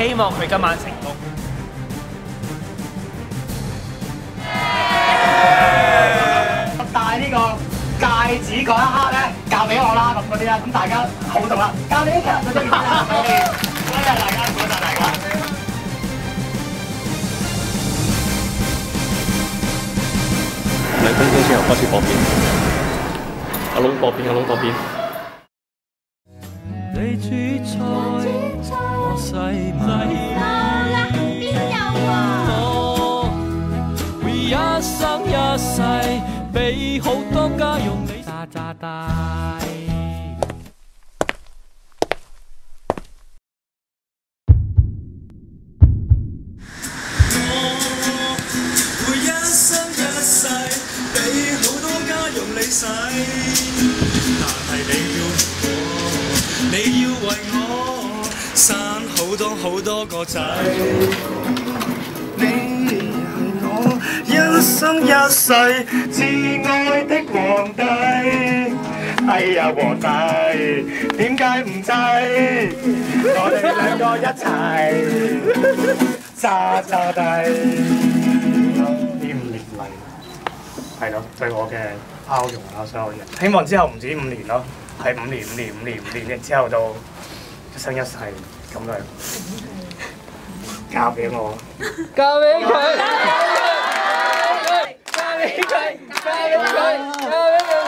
希望佢今晚成功。戴呢個戒指嗰一刻咧，教俾我啦，咁嗰啲啦，咁大家好動啦，教你一腳嗰啲啦，多謝大家，多謝大家。2分鐘之後開始播片，阿龍播片，阿龍播片。你煮菜，我洗米。邊有啊？我會一生一世俾好多家用你渣渣大。會一生一世俾好多家用你使，但係你要為我生好多個仔。你係我一生一世至愛的皇帝。哎呀，皇帝點解唔制？我哋兩個一齊渣渣地。呢5年嚟係咯，對我嘅包容啊，所有嘢。希望之後唔止5年咯，係5年之後到一生一世咁樣交俾我。交俾佢，交俾佢，交俾佢，交俾佢。